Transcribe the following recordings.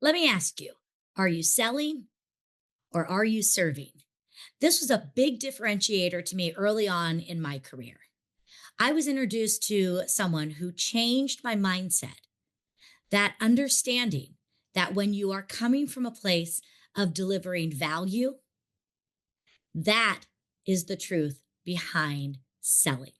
Let me ask you, are you selling or are you serving? This was a big differentiator to me early on in my career. I was introduced to someone who changed my mindset, that understanding that when you are coming from a place of delivering value, that is the truth behind selling.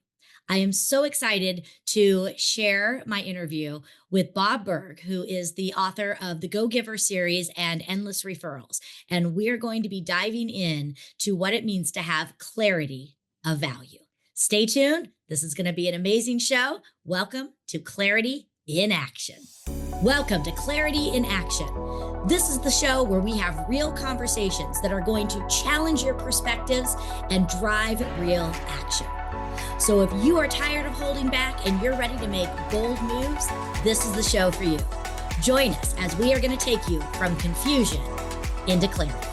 I am so excited to share my interview with Bob Burg, who is the author of the Go Giver series and Endless Referrals. And we're going to be diving in to what it means to have clarity of value. Stay tuned. This is going to be an amazing show. Welcome to Clarity in Action. Welcome to Clarity in Action. This is the show where we have real conversations that are going to challenge your perspectives and drive real action. So if you are tired of holding back and you're ready to make bold moves, this is the show for you. Join us as we are going to take you from confusion into clarity.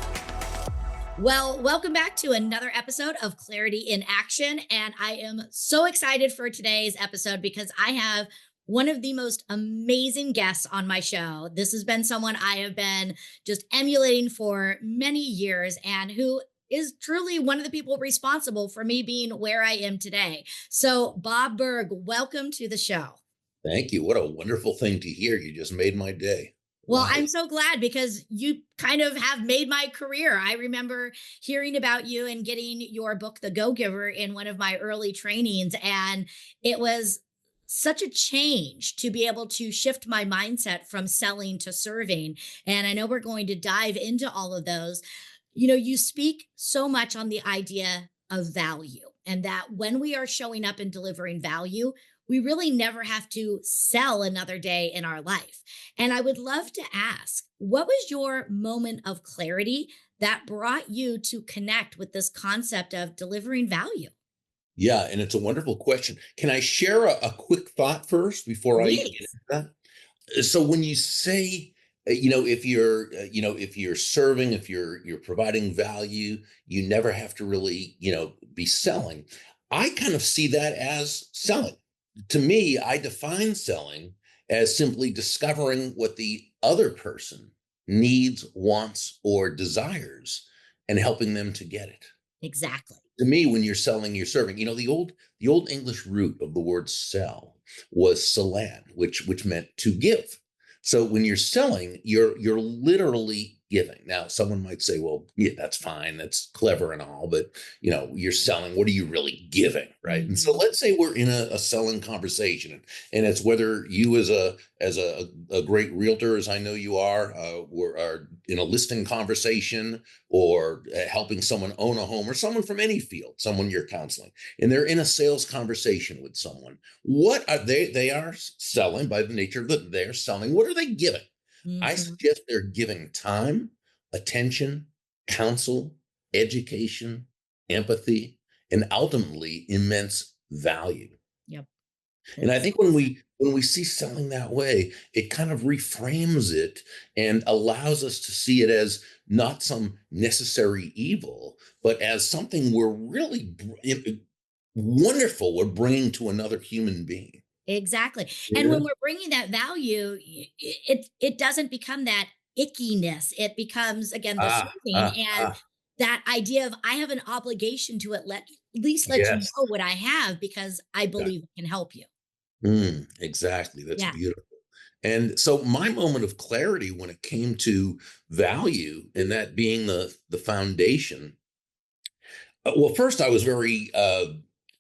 Well, welcome back to another episode of Clarity in Action. And I am so excited for today's episode because I have one of the most amazing guests on my show. This has been someone I have been just emulating for many years and who is truly one of the people responsible for me being where I am today. So, Bob Burg, welcome to the show. Thank you. What a wonderful thing to hear. You just made my day. Well, Wow. I'm so glad because you kind of have made my career. I remember hearing about you and getting your book, The Go Giver, in one of my early trainings. And it was such a change to be able to shift my mindset from selling to serving. And I know we're going to dive into all of those. You know, you speak so much on the idea of value and that when we are showing up and delivering value, we really never have to sell another day in our life. And I would love to ask, what was your moment of clarity that brought you to connect with this concept of delivering value? Yeah, and it's a wonderful question. Can I share a quick thought first before I get into Please. that? So when you say, if you're serving, if you're providing value, you never have to really, be selling. I kind of see that as selling. To me, I define selling as simply discovering what the other person needs, wants, or desires and helping them to get it. Exactly. To me, when you're selling, you're serving. The old English root of the word sell was salan, which meant to give. So when you're selling, you're literally giving. Now, someone might say, well, yeah, that's fine, that's clever and all, but you're selling. What are you really giving, right? And so Mhm. let's say we're in a selling conversation, and it's whether you as a great realtor, as I know you are in a listing conversation, or helping someone own a home, or someone from any field, someone you're counseling, and they're in a sales conversation with someone. What are they are selling by the nature that they're selling. What are they giving? I Mhm. suggest they're giving time, attention, counsel, education, empathy, and ultimately immense value. Yep. And I It's think when we see selling that way, it kind of reframes it and allows us to see it as not some necessary evil, but as something we're really wonderful we're bringing to another human being. exactly. And Yeah. when we're bringing that value, it doesn't become that ickiness. It becomes again the Ah, serving ah, and ah. that idea of I have an obligation to at least let you Yes. know what I have because I Yeah. believe it can help you. Exactly. That's Yeah. beautiful. And so my moment of clarity when it came to value and that being the foundation. Well, first, I was very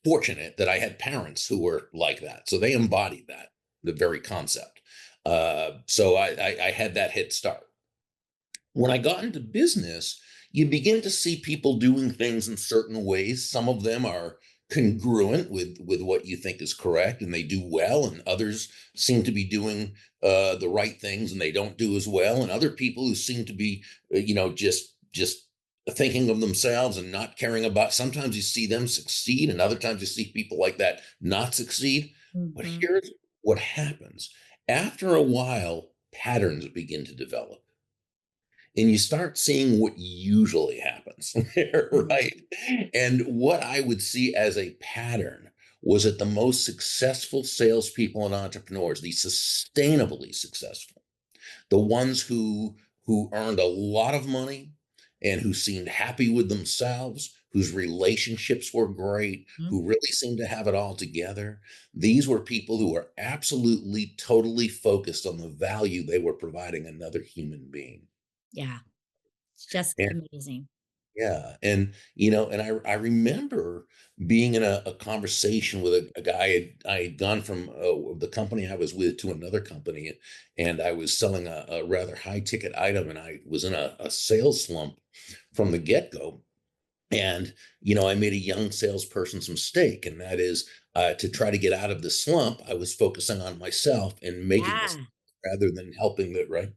fortunate that I had parents who were like that. So they embodied that, the very concept. So I had that head start. When I got into business, you begin to see people doing things in certain ways. Some of them are congruent with what you think is correct, and they do well, and others seem to be doing the right things, and they don't do as well. And other people who seem to be, just thinking of themselves and not caring about. Sometimes you see them succeed, and other times you see people like that not succeed. But Mhm. here's what happens: after a while, patterns begin to develop and you start seeing what usually happens, Mhm. right? And what I would see as a pattern was that the most successful salespeople and entrepreneurs, the sustainably successful, the ones who earned a lot of money and who seemed happy with themselves, whose relationships were great, Mhm. who really seemed to have it all together. These were people who were absolutely, totally focused on the value they were providing another human being. Yeah. It's just And amazing. yeah, and and I remember being in a conversation with a guy. I had gone from the company I was with to another company, and I was selling a rather high ticket item, and I was in a sales slump from the get go. And, I made a young salesperson's mistake, and that is to try to get out of the slump, I was focusing on myself and making this Yeah. rather than helping the right.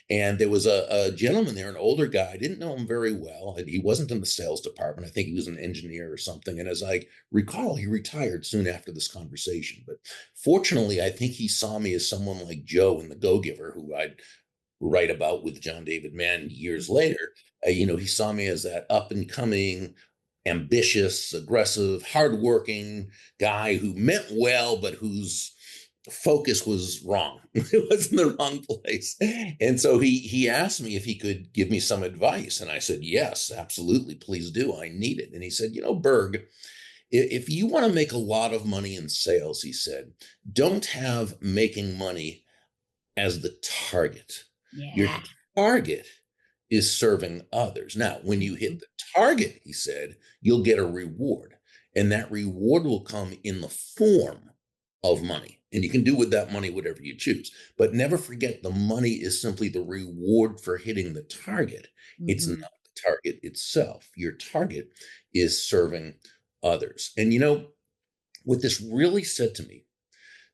And there was a gentleman there, an older guy. I didn't know him very well. And he wasn't in the sales department. I think he was an engineer or something. And as I recall, he retired soon after this conversation. But fortunately, I think he saw me as someone like Joe in The Go Giver, who I'd write about with John David Mann years later. He saw me as that up and coming, ambitious, aggressive, hardworking guy who meant well, but whose focus was wrong. It was in the wrong place. And so he asked me if he could give me some advice. And I said, yes, absolutely. Please do. I need it. And he said, Berg, if you want to make a lot of money in sales, he said, don't have making money as the target. Your Yeah. target is serving others. Now, when you Mhm. hit the target, he said, you'll get a reward. And that reward will come in the form of money. And you can do with that money whatever you choose. But never forget the money is simply the reward for hitting the target. It's not Mhm. the target itself. Your target is serving others. And what this really said to me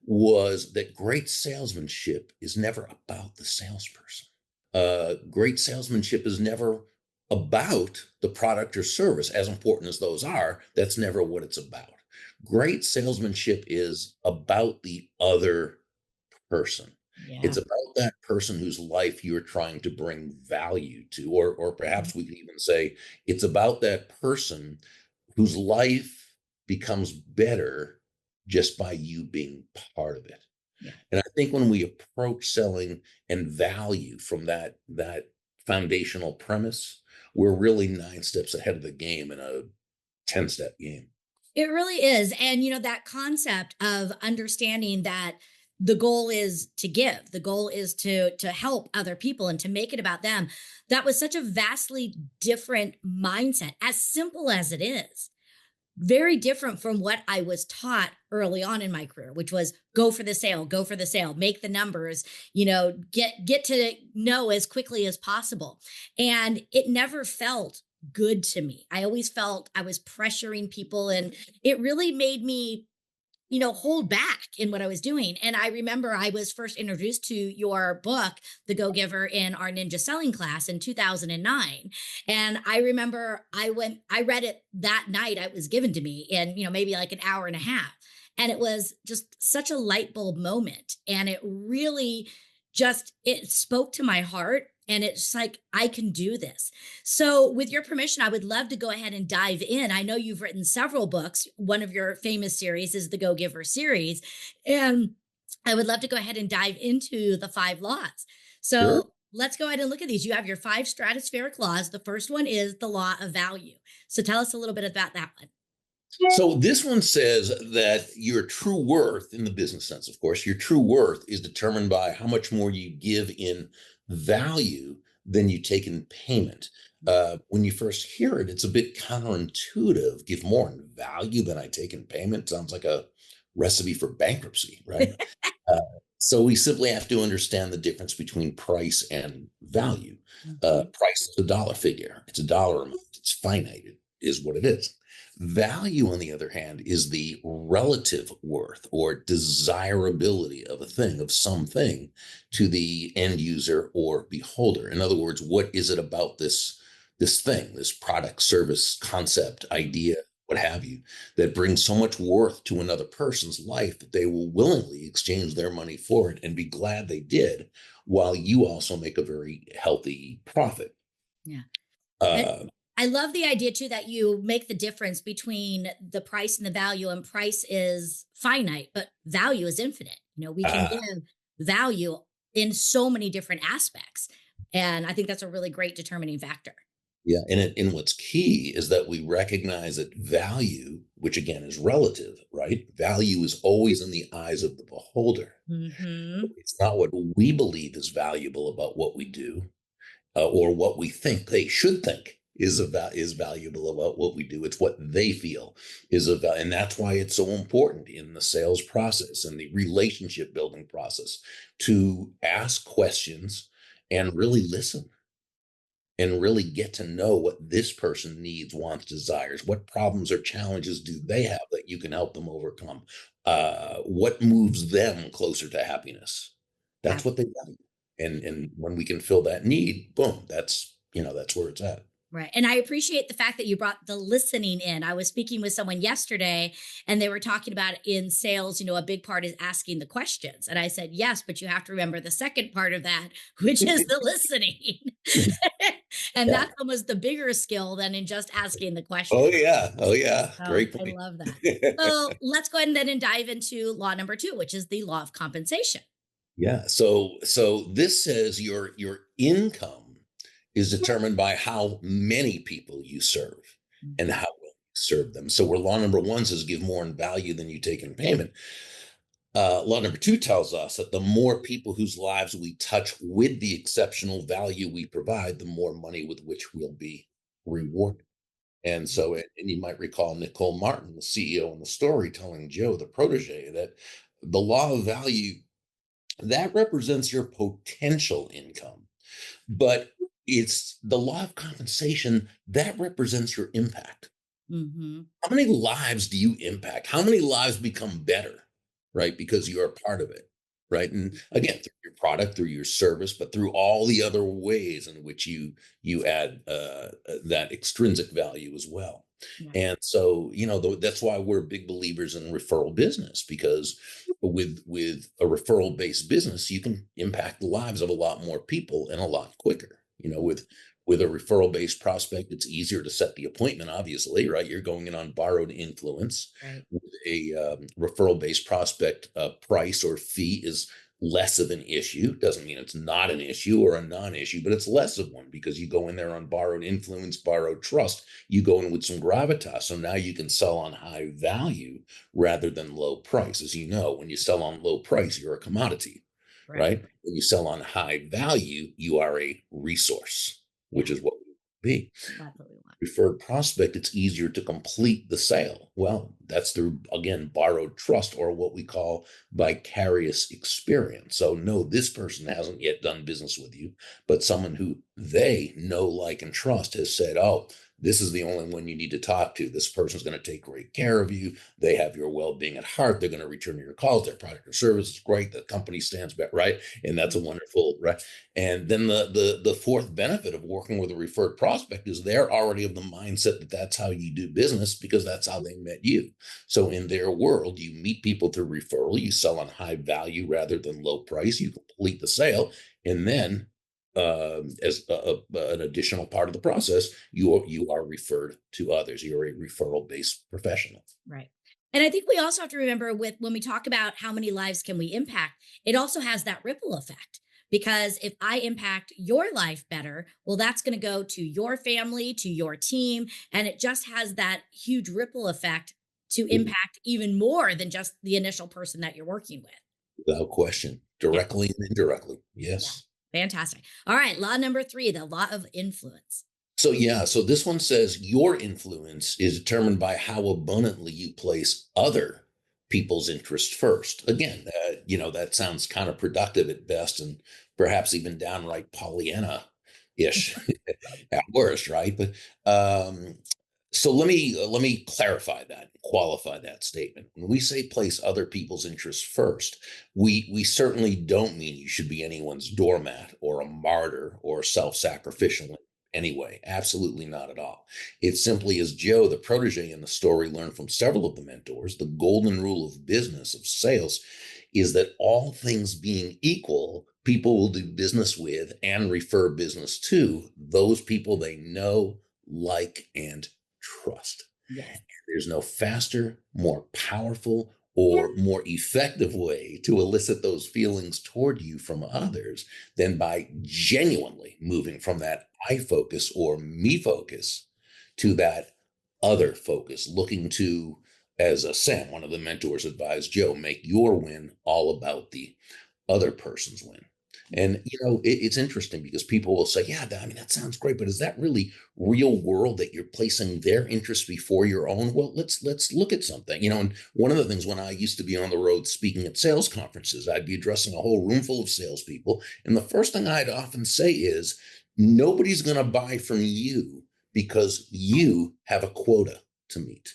was that great salesmanship is never about the salesperson. Great salesmanship is never about the product or service, as important as those are. That's never what it's about. Great salesmanship is about the other person. Yeah. It's about that person whose life you're trying to bring value to, or Mhm. perhaps we could even say it's about that person whose life becomes better just by you being part of it. Yeah. And I think when we approach selling and value from that foundational premise, we're really 9 steps ahead of the game in a 10-step game. It really is. And, that concept of understanding that the goal is to give, the goal is to help other people and to make it about them. That was such a vastly different mindset, as simple as it is. Very different from what I was taught early on in my career, which was go for the sale, make the numbers, get to know as quickly as possible. And it never felt good to me. I always felt I was pressuring people, and it really made me hold back in what I was doing. And I remember I was first introduced to your book, The Go Giver, in our ninja selling class in 2009. And I remember I read it that night. It was given to me in, maybe like an hour and a half. And it was just such a light bulb moment. And it really it spoke to my heart. And it's like, I can do this. So, with your permission, I would love to go ahead and dive in. I know you've written several books. One of your famous series is the Go Giver series. And I would love to go ahead and dive into the 5 laws. Sure. So, let's go ahead and look at these. You have your 5 stratospheric laws. The first one is the law of value. So, tell us a little bit about that one. So this one says that your true worth, in the business sense, of course, your true worth is determined by how much more you give in value than you take in payment. When you first hear it, it's a bit counterintuitive. Give more in value than I take in payment sounds like a recipe for bankruptcy, right? Uh, so we simply have to understand the difference between price and value. Mhm. Price is a dollar figure. It's a dollar amount. It's finite. It is what it is. Value, on the other hand, is the relative worth or desirability of a thing, of something, to the end user or beholder. In other words, what is it about this thing, this product, service, concept, idea, what have you, that brings so much worth to another person's life that they will willingly exchange their money for it and be glad they did, while you also make a very healthy profit. Yeah. And Uh, I love the idea too that you make the difference between the price and the value, and price is finite, but value is infinite. We can uh, give value in so many different aspects. And I think that's a really great determining factor. Yeah, and what's key is that we recognize that value, which again is relative, right? Value is always in the eyes of the beholder. Hmm. It's not what we believe is valuable about what we do, or what we think they should think is valuable about what we do. It's what they feel is about, and that's why it's so important in the sales process and the relationship building process to ask questions and really listen and really get to know what this person needs, wants, desires. What problems or challenges do they have that you can help them overcome? What moves them closer to happiness? That's what they value. And when we can fill that need, boom, that's where it's at. Right. And I appreciate the fact that you brought the listening in. I was speaking with someone yesterday and they were talking about in sales, a big part is asking the questions. And I said, yes, but you have to remember the second part of that, which is the listening. And Yeah. that's almost the bigger skill than in just asking the question. Oh yeah. Oh yeah. Oh, Great I point. love that. So let's go ahead and then dive into law number two, which is the law of compensation. Yeah. So this says your income is determined by how many people you serve and Mhm. how well you serve them. So where law number one says give more in value than you take in payment, law number two tells us that the more people whose lives we touch with the exceptional value we provide, the more money with which we'll be rewarded. And so, and you might recall Nicole Martin, the CEO in the story, telling Joe, the protege, that the law of value that represents your potential income, but it's the law of compensation that represents your impact. Mhm. How many lives do you impact? How many lives become better, right? Because you're a part of it, right? And again, through your product, through your service, but through all the other ways in which you add that extrinsic value as well. Right. And so, that's why we're big believers in referral business, because with a referral based business, you can impact the lives of a lot more people and a lot quicker. With a referral based prospect, it's easier to set the appointment, obviously, right? You're going in on borrowed influence. Right. With a referral based prospect, price or fee is less of an issue. Doesn't mean it's not an issue or a non issue, but it's less of one because you go in there on borrowed influence, borrowed trust. You go in with some gravitas. So now you can sell on high value rather than low price. As you know, when you sell on low price, you're a commodity, Right. right? When you sell on high value, you are a resource, which Yeah. is what we be. That's what we want. Referred prospect, it's easier to complete the sale. Well, that's through, again, borrowed trust or what we call vicarious experience. So, no, this person hasn't yet done business with you, but someone who they know, like, and trust has said, oh, this is the only one you need to talk to. This person's going to take great care of you. They have your well being at heart. They're going to return your calls. Their product or service is great. The company stands back, right? And that's a wonderful, right? And then the fourth benefit of working with a referred prospect is they're already of the mindset that that's how you do business because that's how they met you. So in their world, you meet people through referral, you sell on high value rather than low price, you complete the sale, and then as an additional part of the process, you are referred to others. You're a referral based professional. Right. And I think we also have to remember with when we talk about how many lives can we impact, it also has that ripple effect. Because if I impact your life better, well, that's going to go to your family, to your team, and it just has that huge ripple effect to impact even more than just the initial person that you're working with. Without question, Yeah. directly and indirectly. Yeah. Yes. Fantastic. All right. Law number three, the law of influence. So yeah, so this one says your influence is determined by how abundantly you place other people's interests first. Again, that sounds kind of productive at best, and perhaps even downright Pollyanna-ish at worst, right? But so let me clarify that, qualify that statement. When we say place other people's interests first, we certainly don't mean you should be anyone's doormat or a martyr or self-sacrificial anyway. Absolutely not at all. It simply as Joe, the protege in the story, learned from several of the mentors, the golden rule of business, of sales, is that all things being equal, people will do business with and refer business to those people they know, like, and trust. Yes. There's no faster, more powerful, or more effective way to elicit those feelings toward you from others than by genuinely moving from that I focus or me focus to that other focus, looking to, as Sam, one of the mentors, advised Joe, make your win all about the other person's win. And it's interesting because people will say, "Yeah, I mean that sounds great, but is that really real world that you're placing their interests before your own?" Well, let's look at something. And one of the things when I used to be on the road speaking at sales conferences, I'd be addressing a whole room full of salespeople, and the first thing I'd often say is, "Nobody's going to buy from you because you have a quota to meet."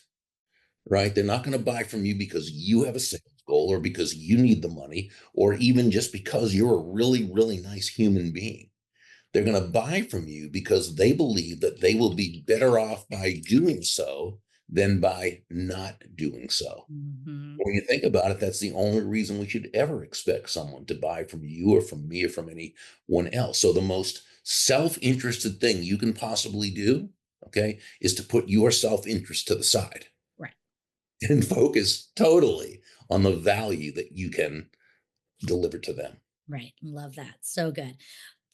Right? They're not going to buy from you because you have a sales goal or because you need the money or even just because you're a really, really nice human being. They're going to buy from you because they believe that they will be better off by doing so than by not doing so. Mhm. When you think about it, that's the only reason we should ever expect someone to buy from you or from me or from anyone else. So the most self-interested thing you can possibly do, okay, is to put your self-interest to the side Right. and focus totally on the value that you can deliver to them. Right. Love that. So good.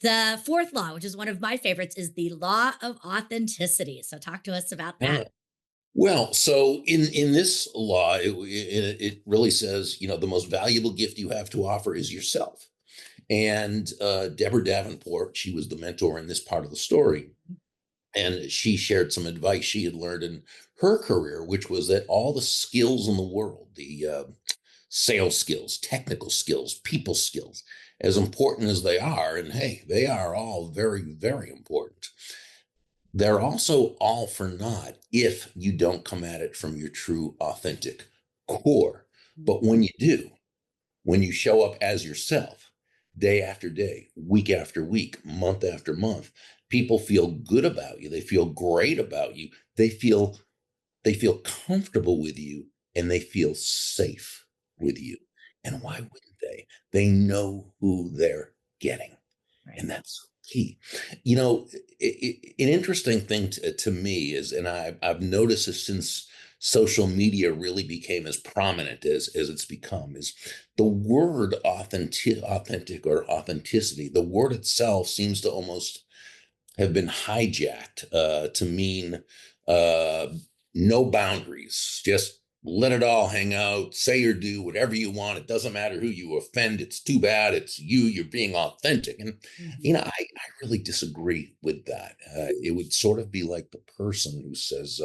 The fourth law, which is one of my favorites, is the law of authenticity. So talk to us about that. Ah, well, so in this law, it really says, the most valuable gift you have to offer is yourself. And Deborah Davenport, she was the mentor in this part of the story, and she shared some advice she had learned in her career, which was that all the skills in the world, the sales skills, technical skills, people skills, as important as they are, and hey, they are all very, very important. They're also all for naught if you don't come at it from your true, authentic core. But when Mhm. you do, when you show up as yourself, day after day, week after week, month after month, people feel good about you. They feel great about you. They feel comfortable with you and they feel safe Right. with you. And why Mhm. wouldn't they? They know who they're getting. Right. And that's key. An interesting thing to me is, and I've noticed this since social media really became as prominent as it's become, is the word authentic or authenticity. The word itself seems to almost have been hijacked to mean uh, no boundaries. Just let it all hang out, say or do whatever you want. It doesn't matter who you offend. It's too bad. It's you. You're being authentic. And, Mhm. I really disagree with that. It would sort of be like the person who says,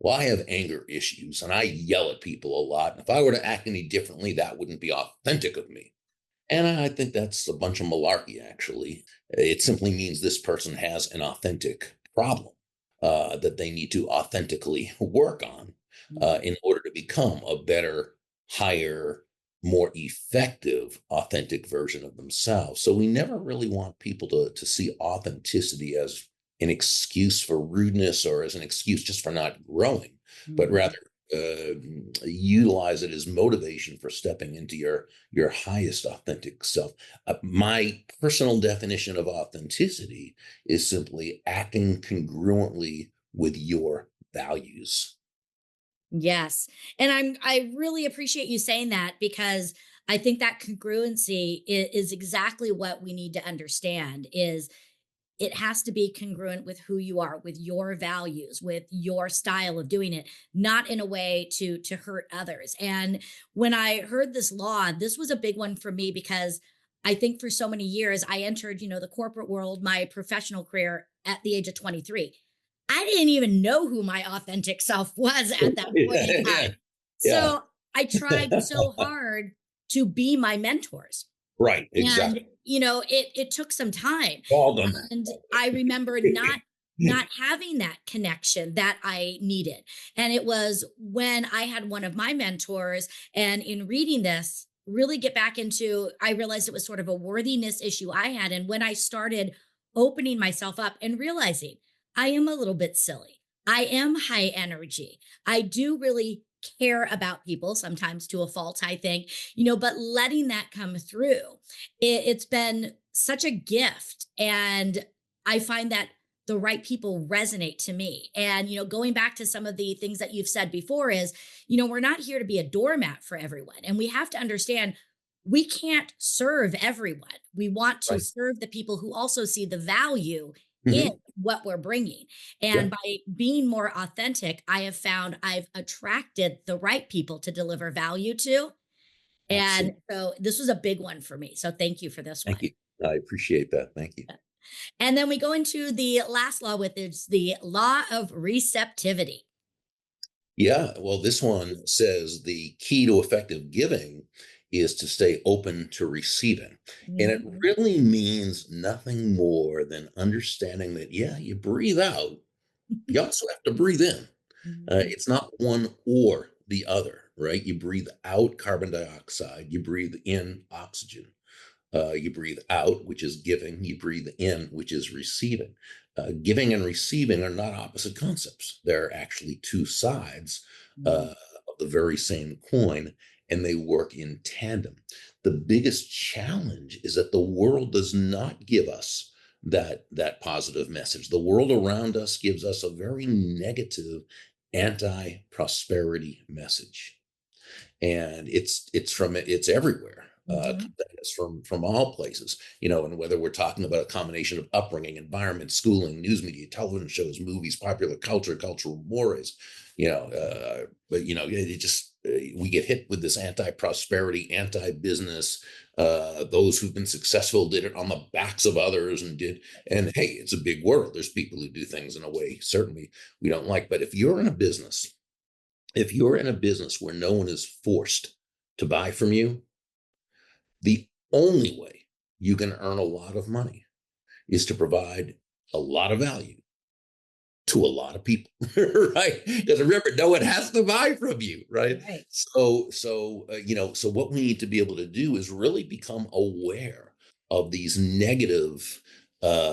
well, I have anger issues and I yell at people a lot. And if I were to act any differently, that wouldn't be authentic of me. And I think that's a bunch of malarkey, actually. It simply means this person has an authentic problem that they need to authentically work on Mhm. in order to become a better, higher, more effective, authentic version of themselves. So we never really want people to see authenticity as an excuse for rudeness or as an excuse just for not growing, but Mhm. rather uh, utilize it as motivation for stepping into your highest authentic self. My personal definition of authenticity is simply acting congruently with your values. Yes. And I really appreciate you saying that because I think that congruency is exactly what we need to understand is it has to be congruent with who you are, with your values, with your style of doing it, not in a way to hurt others. And when I heard this law, this was a big one for me because I think for so many years I entered, the corporate world, my professional career at the age of 23. I didn't even know who my authentic self was at that point in Yeah, time. yeah. So I tried so hard to be my mentors. Right, And, exactly. it took some time. All done And I remember not having that connection that I needed. And it was when I had one of my mentors and in reading this, really get back into I realized it was sort of a worthiness issue I had and when I started opening myself up and realizing I am a little bit silly. I am high energy. I do really care about people sometimes to a fault I think, but letting that come through it's been such a gift. And I find that the right people resonate to me. And, going back to some of the things that you've said before is, we're not here to be a doormat for everyone. And we have to understand we can't serve everyone. We want to Right. serve the people who also see the value in Hmm. what we're bringing. Yeah. And by being more authentic, I have found I've attracted the right people to deliver value to. And Absolutely. so this was a big one for me. So thank you for this Thank one. you. I appreciate that. Thank you. And then we go into the last law, with it's the law of receptivity. Yeah, well, this one says the key to effective giving is to stay open to receiving. And it Mhm, really means nothing more than understanding that, yeah, you breathe out, you also have to breathe in. mhm, It's not one or the other, right? You breathe out carbon dioxide, you breathe in oxygen. You breathe out, which is giving. You breathe in, which is receiving. Giving and receiving are not opposite concepts. They're actually two sides mhm, of the very same coin, and they work in tandem. The biggest challenge is that the world does not give us that positive message. The world around us gives us a very negative anti-prosperity message, and it's everywhere. mhm. It's from all places, and whether we're talking about a combination of upbringing, environment, schooling, news media, television shows, movies, popular culture, cultural mores, but it just we get hit with this anti-prosperity, anti-business. Those who've been successful did it on the backs of others, and hey, it's a big world. There's people who do things in a way certainly we don't like. But if you're in a business where no one is forced to buy from you, the only way you can earn a lot of money is to provide a lot of value to a lot of people, right? Because remember, no one has to buy from you, right? Right. So what we need to be able to do is really become aware of these negative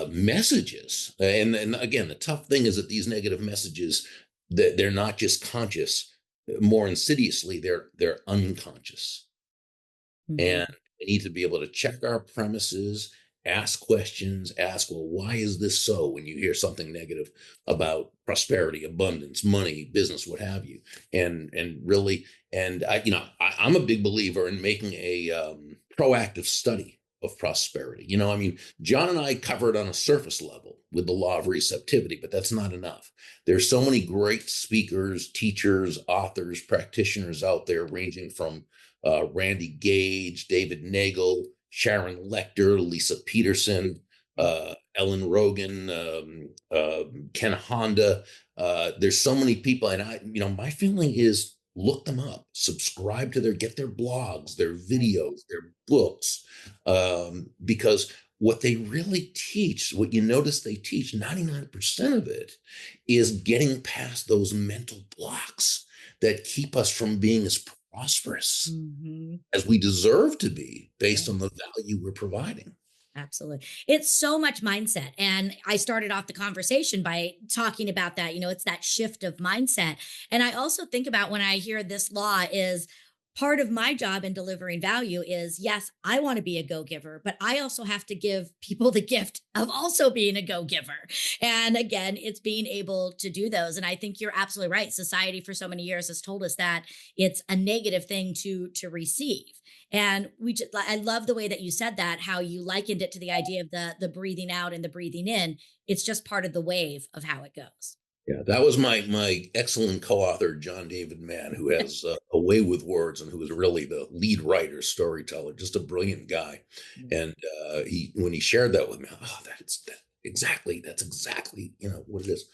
messages. And again, the tough thing is that these negative messages, that they're not just conscious, more insidiously, they're unconscious. Mhm. And we need to be able to check our premises, ask questions, ask, well, why is this so, when you hear something negative about prosperity, abundance, money, business, what have you. And really, and I'm a big believer in making a proactive study of prosperity. I mean, John and I covered on a surface level with the law of receptivity, but that's not enough. There's so many great speakers, teachers, authors, practitioners out there, ranging from Randy Gage, David Nagel, Sharon Lechter, Lisa Peterson, Ellen Rogan, Ken Honda. There's so many people, and my feeling is look them up, subscribe to get their blogs, their Right. videos, their books, because what they really teach, what you notice they teach, 99% of it is getting past those mental blocks that keep us from being as prosperous Mhm. as we deserve to be based on Yes. the value we're providing. Absolutely. It's so much mindset. And I started off the conversation by talking about that. It's that shift of mindset. And I also think about when I hear this law is part of my job in delivering value is yes, I want to be a go giver, but I also have to give people the gift of also being a go giver. And again, it's being able to do those. And I think you're absolutely right. Society for so many years has told us that it's a negative thing to receive. And I love the way that you said that, how you likened it to the idea of the breathing out and the breathing in. It's just part of the wave of how it goes. Yeah, that was my excellent co-author John David Mann, who has a way with words and who is really the lead writer, storyteller, just a brilliant guy. And he when he shared that with me, oh, that's exactly what it is.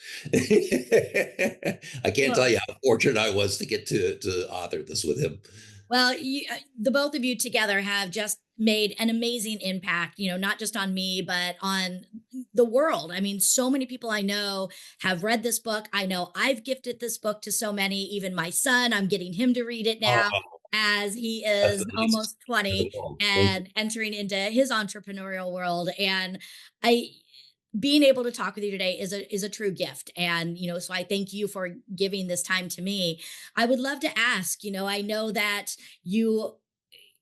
I can't Well, tell you how fortunate I was to get to author this with him. the both of you together have just made an amazing impact, not just on me, but on the world. I mean, so many people I know have read this book. I know I've gifted this book to so many, even my son, I'm getting him to read it now Oh, as he that's is the nicest almost of it 20 all. Thank you. and entering into his entrepreneurial world. And I, being able to talk with you today is a true gift. And so I thank you for giving this time to me. I would love to ask, I know that you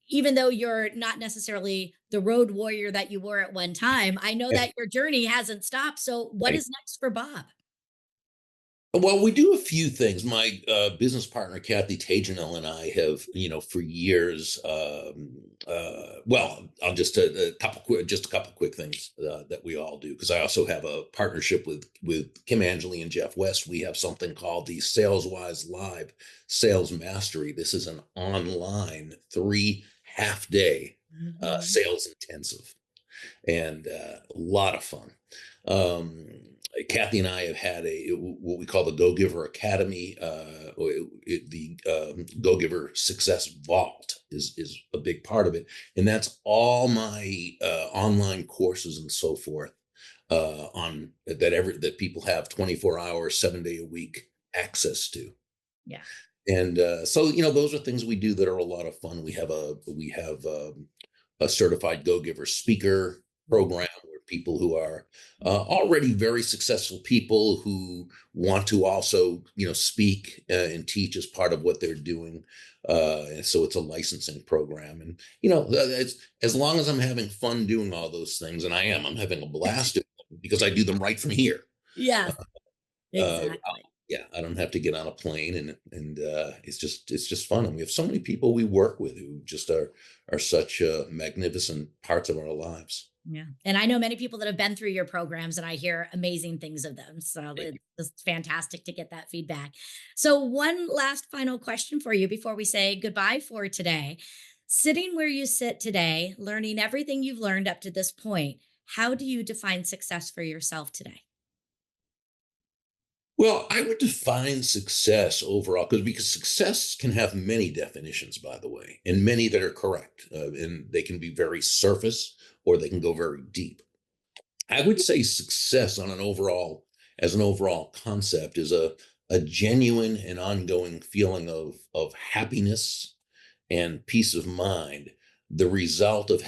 even though you're not necessarily the road warrior that you were at one time, I know that your journey hasn't stopped. So, what Right. is next for Bob? Well, we do a few things. My business partner, Kathy Tajanel, and I have, for years. Well, I'll just just a couple quick things that we all do, because I also have a partnership with Kim Angeli and Jeff West. We have something called the SalesWise Live Sales Mastery. This is an online 3 half-day Mhm. sales intensive, and a lot of fun. Um, Kathy and I have had what we call the Go Giver Academy. The Go Giver Success Vault is a big part of it, and that's all my online courses and so forth on that people have 24 hours, 7 day a week access to. Yeah. And so, those are things we do that are a lot of fun. We have a certified Go Giver speaker program, where people who are already very successful people who want to also, speak and teach as part of what they're doing. And so it's a licensing program, and it's, as long as I'm having fun doing all those things, and I'm having a blast doing them because I do them right from here. Yes, Uh, exactly. yeah, I don't have to get on a plane, and it's just fun. And we have so many people we work with who just are such magnificent parts of our lives. Yeah. And I know many people that have been through your programs, and I hear amazing things of them. So Thank you. it's just fantastic to get that feedback. So, one last final question for you before we say goodbye for today. Sitting where you sit today, learning everything you've learned up to this point, how do you define success for yourself today? Well, I would define success overall, because success can have many definitions, by the way, and many that are correct, and they can be very surface or they can go very deep. I would say success as an overall concept, is a genuine and ongoing feeling of happiness and peace of mind, the result of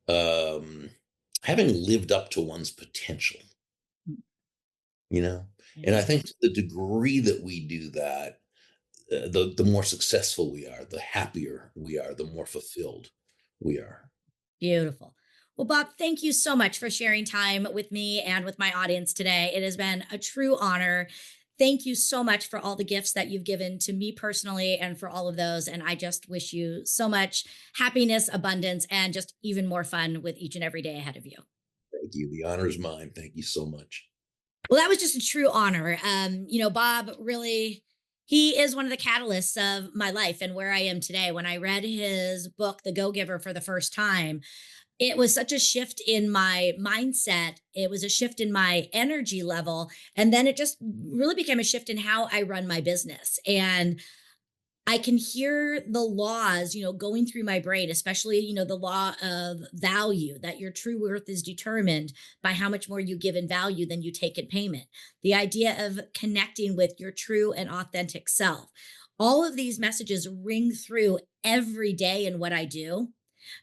um, having lived up to one's potential, Mm. you know? And I Yeah. think to the degree that we do that, the more successful we are, the happier we are, the more fulfilled we are. Beautiful. Well, Bob, thank you so much for sharing time with me and with my audience today. It has been a true honor. Thank you so much for all the gifts that you've given to me personally and for all of those. And I just wish you so much happiness, abundance, and just even more fun with each and every day ahead of you. Thank you. The honor is mine. Thank you so much. Well, that was just a true honor. Bob really, he is one of the catalysts of my life and where I am today. When I read his book, The Go Giver, for the first time, it was such a shift in my mindset. It was a shift in my energy level. And then it just really became a shift in how I run my business. And I can hear the laws, going through my brain, especially, the law of value, that your true worth is determined by how much more you give in value than you take in payment. The idea of connecting with your true and authentic self. All of these messages ring through every day in what I do,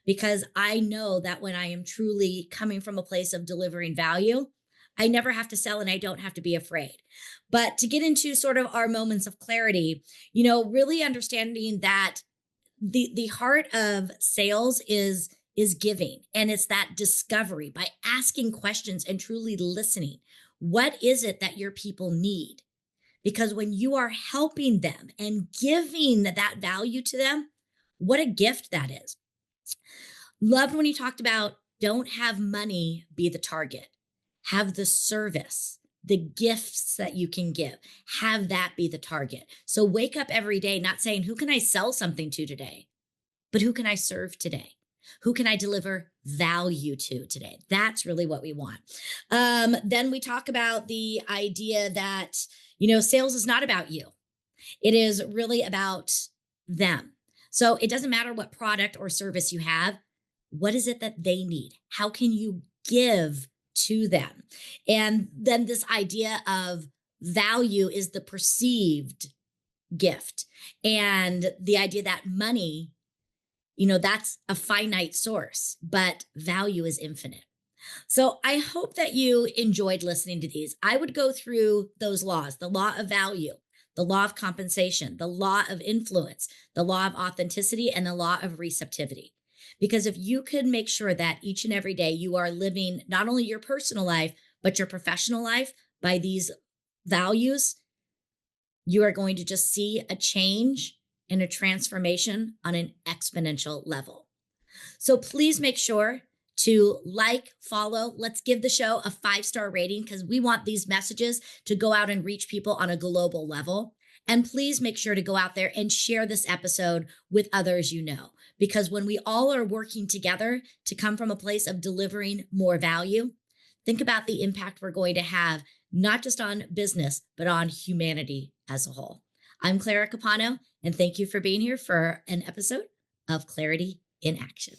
because I know that when I am truly coming from a place of delivering value, I never have to sell and I don't have to be afraid. But to get into sort of our moments of clarity, really understanding that the heart of sales is giving, and it's that discovery by asking questions and truly listening. What is it that your people need? Because when you are helping them and giving that value to them, what a gift that is. Loved when he talked about don't have money be the target, have the service, the gifts that you can give, have that be the target. So wake up every day not saying, who can I sell something to today, but who can I serve today? Who can I deliver value to today? That's really what we want. Then we talk about the idea that, sales is not about you. It is really about them. So it doesn't matter what product or service you have. What is it that they need? How can you give to them? And then this idea of value is the perceived gift. And the idea that money, that's a finite source, but value is infinite. So I hope that you enjoyed listening to these. I would go through those laws, the law of value, the law of compensation, the law of influence, the law of authenticity, and the law of receptivity. Because if you could make sure that each and every day you are living not only your personal life, but your professional life by these values, you are going to just see a change and a transformation on an exponential level. So please make sure to like, follow. Let's give the show a 5-star rating because we want these messages to go out and reach people on a global level. And please make sure to go out there and share this episode with others you know, because when we all are working together to come from a place of delivering more value, think about the impact we're going to have, not just on business, but on humanity as a whole. I'm Clara Capano, and thank you for being here for an episode of Clarity in Action.